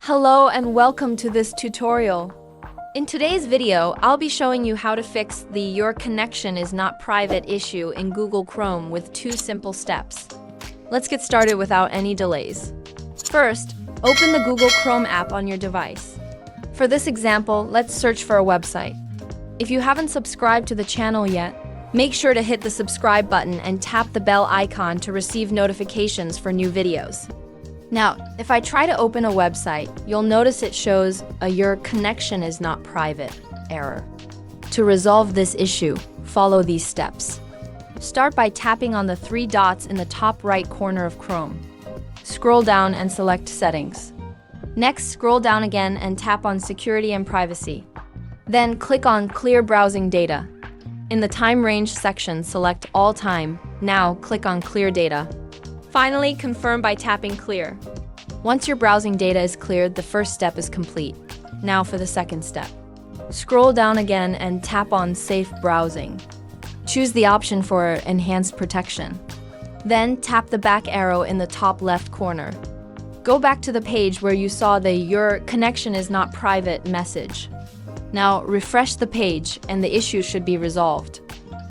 Hello and welcome to this tutorial. In today's video, I'll be showing you how to fix the "your connection is not private" issue in Google Chrome with 2 simple steps. Let's get started without any delays. First, open the Google Chrome app on your device. For this example, let's search for a website. If you haven't subscribed to the channel yet, make sure to hit the subscribe button and tap the bell icon to receive notifications for new videos. Now, if I try to open a website, you'll notice it shows a "your connection is not private" error. To resolve this issue, follow these steps. Start by tapping on the 3 dots in the top right corner of Chrome. Scroll down and select Settings. Next, scroll down again and tap on Security and Privacy. Then click on Clear Browsing Data. In the Time Range section, select All Time. Now, click on Clear Data. Finally, confirm by tapping Clear. Once your browsing data is cleared, the first step is complete. Now for the second step. Scroll down again and tap on Safe Browsing. Choose the option for Enhanced Protection. Then tap the back arrow in the top left corner. Go back to the page where you saw the "your connection is not private" message. Now refresh the page and the issue should be resolved.